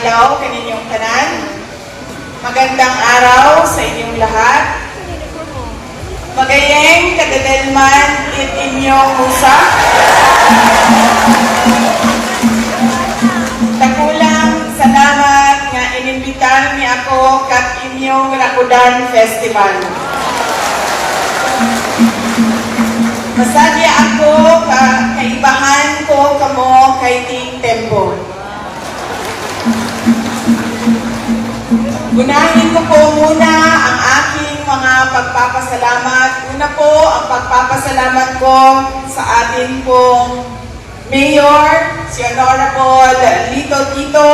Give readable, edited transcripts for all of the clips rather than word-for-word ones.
adlaw kaninyong tanan. Magandang araw sa inyong lahat. Magayeng kadadalman it inyong usa. Dakulang salamat nga inimbitan ni ako kat inyong Rakudan Festival. Masadya ako kaibahan ko kamo kay Ting Tempo. Unahin ko po muna ang aking mga pagpapasalamat. Una po, ang pagpapasalamat ko sa ating pong Mayor, si Honorable Lito Tito,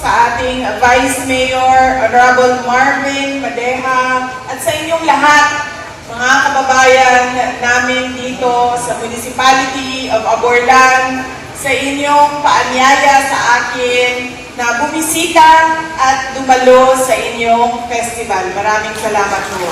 sa ating Vice Mayor, Honorable Marvin Madeja, at sa inyong lahat, mga kababayan namin dito sa Municipality of Aborlan, sa inyong paanyaya sa akin na bumisita at dumalo sa inyong festival. Maraming salamat po.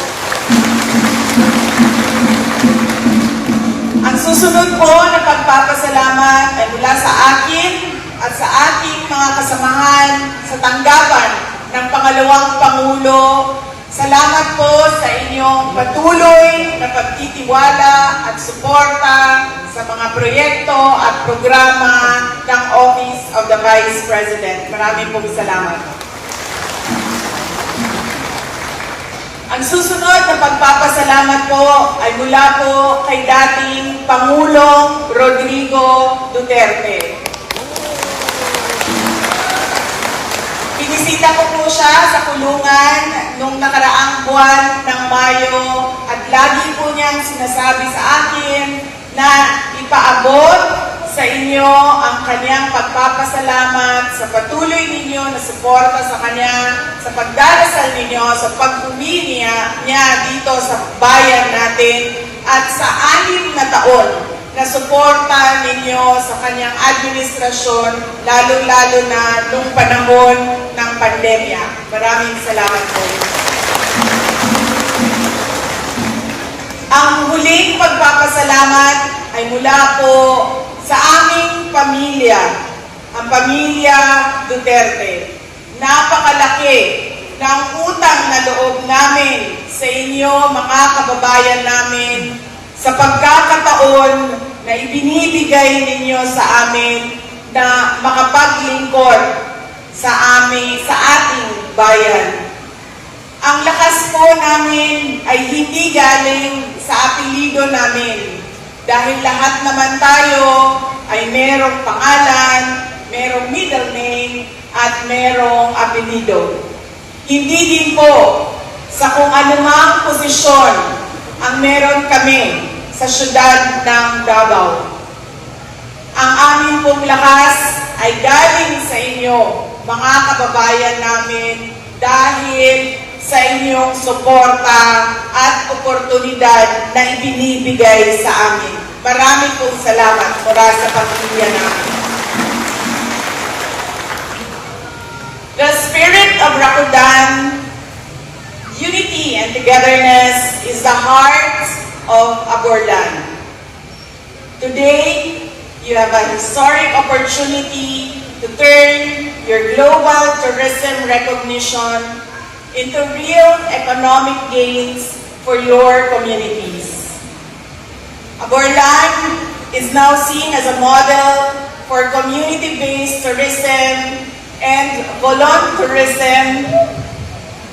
Ang susunod po na pagpapasalamat ay mula sa akin at sa aking mga kasamahan sa tanggapan ng pangalawang Pangulo. Salamat po sa inyong patuloy na pagtitiwala at suporta sa mga proyekto at programa ng Office of the Vice President. Maraming pong salamat. Ang susunod na pagpapasalamat po ay mula po kay dating Pangulong Rodrigo Duterte. Binisita ko po siya sa kulungan nung nakaraang buwan ng Mayo at lagi po niyang sinasabi sa akin na ipaabot sa inyo ang kanyang pagpapasalamat sa patuloy ninyo na suporta sa kanya, sa pagdarasal ninyo, sa pag-uwi niya dito sa bayan natin at sa 6 na taon na suporta ninyo sa kanyang administrasyon, lalo-lalo na nung panahon ng pandemya. Maraming salamat po. Ang huling pagpapasalamat ay mula po sa aming pamilya, ang pamilya Duterte. Napakalaki ng utang na loob namin sa inyo, mga kababayan namin, sa pagkakataon na ibinibigay ninyo sa amin na makapaglingkod sa ating bayan. Ang lakas po namin ay hindi galing sa apelyido namin dahil lahat naman tayo ay merong pangalan, merong middle name, at merong apelyido. Hindi din po sa kung anumang posisyon ang meron kami sa syudad ng Davao. Ang aming pong lakas ay galing sa inyo, mga kababayan namin, dahil sa inyong suporta at oportunidad na ibinibigay sa amin. Maraming pong salamat mula sa pamilya namin. The spirit of Rakudan, unity and togetherness is the heart of Aborlan. Today, you have a historic opportunity to turn your global tourism recognition into real economic gains for your communities. Aborlan is now seen as a model for community-based tourism and volunteerism,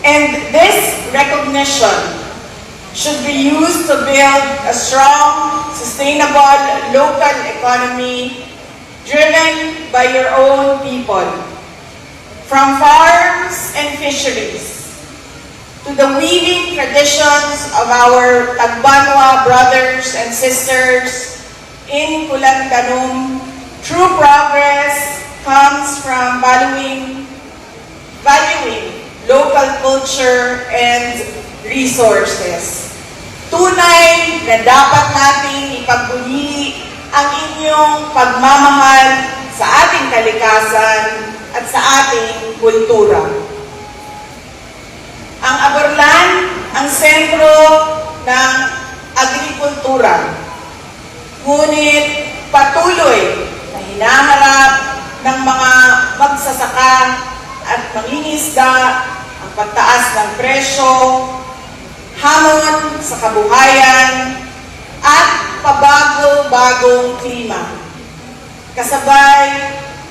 and this recognition should be used to build a strong, sustainable local economy driven by your own people. From farms and fisheries to the weaving traditions of our Tagbanwa brothers and sisters in Kulantanum, true progress comes from valuing local culture and resources. Tunay na dapat nating ipagbunyi ang inyong pagmamahal sa ating kalikasan at sa ating kultura. Ang Aborlan ang sentro ng agrikultura, ngunit patuloy na hinaharap ng mga magsasaka at mangingisda, ang pagtaas ng presyo, hamon sa kabuhayan, at pabago-bagong klima. Kasabay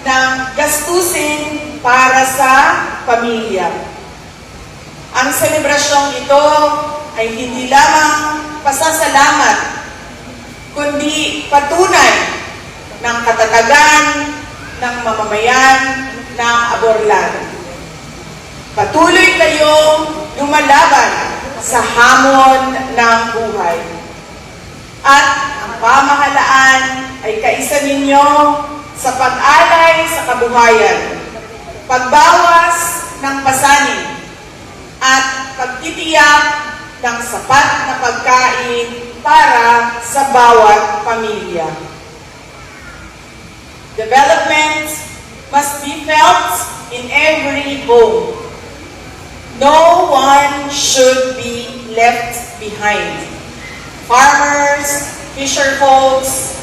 ng gastusin para sa pamilya. Ang selebrasyong ito ay hindi lamang pasasalamat, kundi patunay ng katatagan ng mamamayan ng Aborlan. Patuloy kayong lumalaban sa hamon ng buhay. At ang pamahalaan ay kaisa ninyo sa pag-alay sa kabuhayan, pagbawas ng pasanin, at pagtitiyak ng sapat na pagkain para sa bawat pamilya. Development must be felt in every home. No one should be left behind. Farmers, fisherfolks,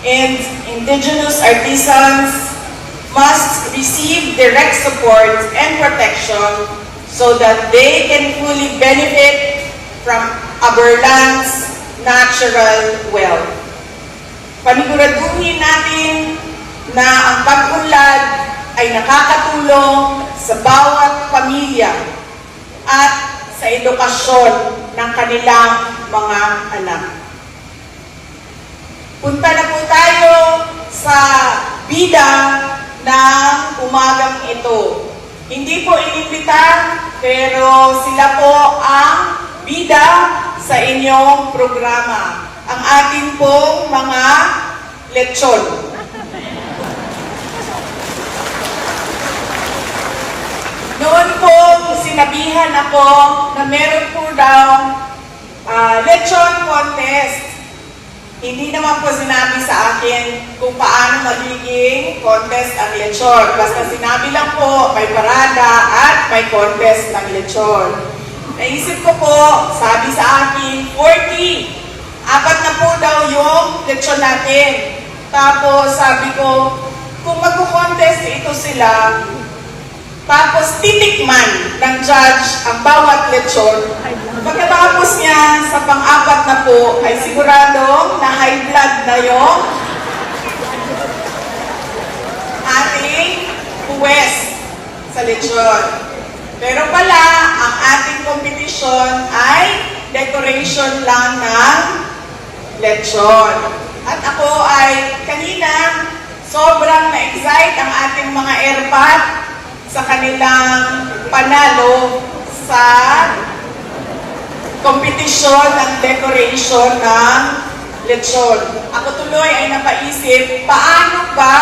and indigenous artisans must receive direct support and protection so that they can fully benefit from Aborlan's natural wealth. Paniguraduhin natin na ang pag-unlad ay nakakatulong sa bawat pamilya at sa edukasyon ng kanilang mga anak. Punta na po tayo sa bida ng umagang ito. Hindi po inimbita, pero sila po ang bida sa inyong programa. Ang atin pong mga lechon. Noon po, sinabihan ako na meron po daw lechon contest. Hindi naman po sinabi sa akin kung paano magiging contest ang lechon. Basta sinabi lang po, may parada at may contest ng lechon. Naisip ko po, sabi sa akin, 40. Apat na po daw yung lechon natin. Tapos sabi ko, kung magko-contest ito sila, tapos titikman ng judge ang bawat lechon, pagkatapos niya sa pang-apat na po ay siguradong na high blood na yung ating puwes sa lechon. Pero pala, ang ating kompetisyon ay decoration lang ng lechon. At ako ay kanina sobrang na-excite ang ating mga airpat sa kanilang panalo sa kompetisyon ng decoration ng lechon. Ako tuloy ay napaisip, paano ba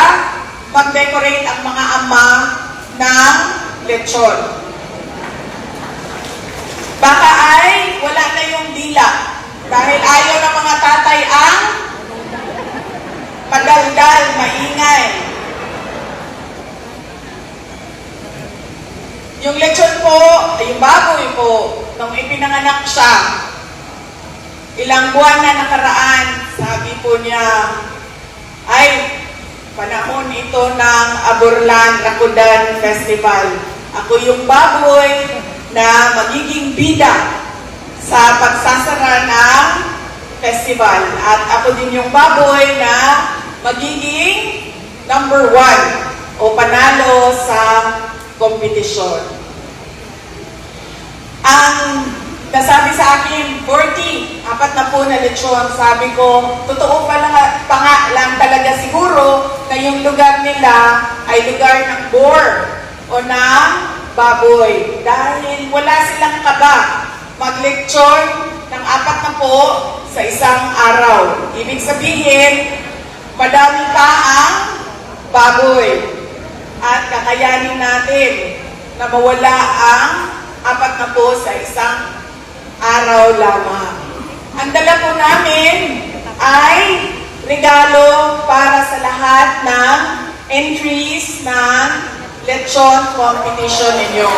mag-decorate ang mga ama ng lechon? Baka ay wala na yung dila dahil ayaw ng mga tatay ang madaldal, maingay. Yung lechon po, yung baboy po, nung ipinanganak siya, ilang buwan na nakaraan, sabi po niya, ay, panahon ito ng Aborlan Rakudan Festival. Ako yung baboy na magiging bida sa pagsasara ng festival. At ako din yung baboy na magiging number 1 o panalo sa kompetisyon. Ang nasabi sa akin, 40, apat na po na lechon. Sabi ko, totoo pa nga lang talaga siguro na yung lugar nila ay lugar ng boar o ng baboy. Dahil wala silang kaba mag-lechon ng apat na po sa isang araw. Ibig sabihin, madami pa ang baboy. At kakayanin natin na mawala ang apat na po sa isang araw lamang. Ang dala po namin ay regalo para sa lahat ng entries ng lechon competition ninyo.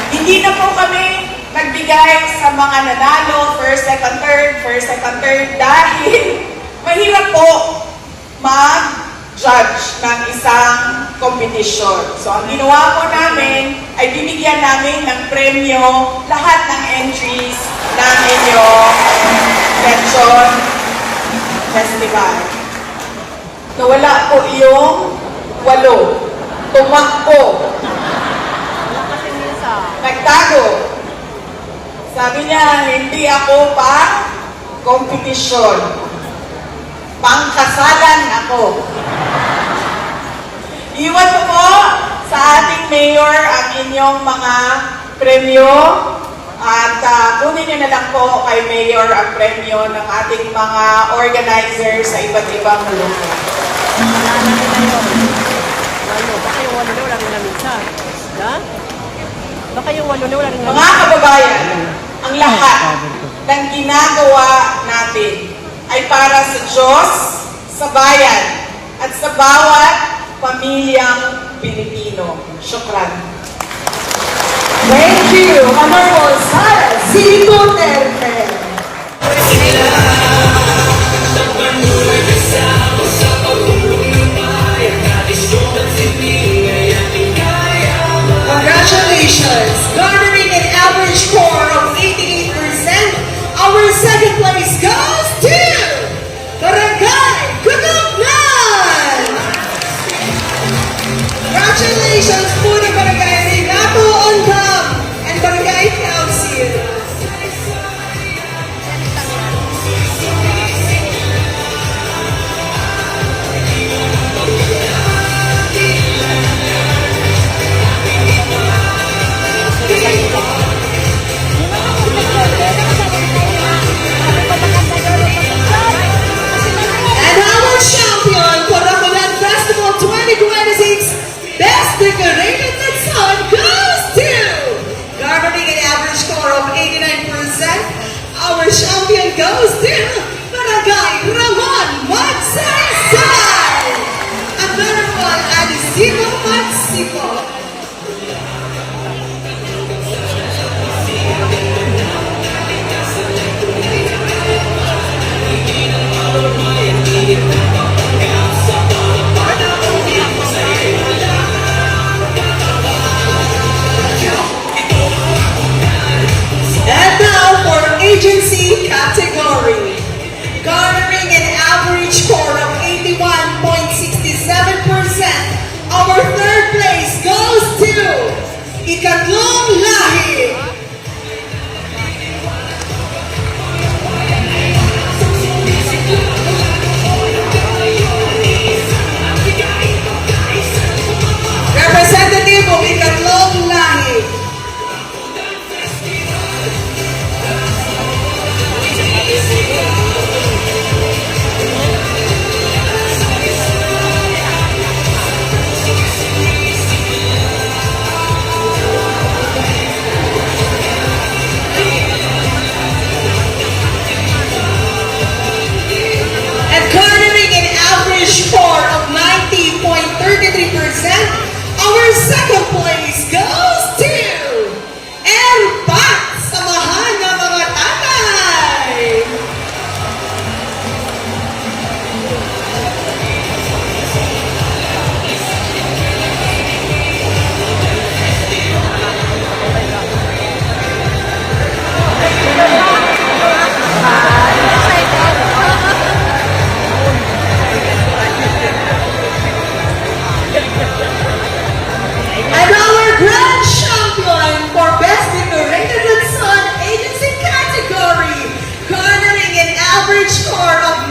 Hindi na po kami nagbigay sa mga nanalo, first, second, third, dahil mahirap po judge ng isang competition. So, ang ginawa po namin ay binigyan namin ng premyo lahat ng entries ng inyong Lechon Festival. Nawala po yung 8. Tumakbo. Nagtago. Sabi niya, hindi ako pa kompetisyon. Pangkasalan ako. Iwan ko po sa ating mayor ang inyong mga premyo at kunin niyo na lang po kay mayor ang premyo ng ating mga organizers sa iba't ibang lugar. Baka yung 8 na wala rin namin sa. Ha? Baka yung 8 na wala rin namin. Mga kababayan, ang lahat ng ginagawa natin ay para sa Diyos, sa bayan, at sa bawat pamilyang Pilipino. Syukran. Thank you, Honorable Sara C. Duterte. Congratulations! Garnering an average score of 88%, our second place goes to Barangay Gugugnan! Congratulations po ng Barangay Renato Ondam and Barangay Council. And our champion for the Colan Festival 2026 Best Decorated Lechon goes to, garnering an average score of 89%. Our champion goes to Barangay Ramon Magsaysay at Honorable Anisimo Magsipo. And now for agency category. Garnering an average score of 81.67%. Our third place goes to Ikatlong Lahi. Representative of Ikatlong Lahi. And garnering an average score of 90.33%, our second place goes to Erpat, Samahan ng mga Tatay. And our grand champion for Best Decorated Lechon Agency category, garnering an average score of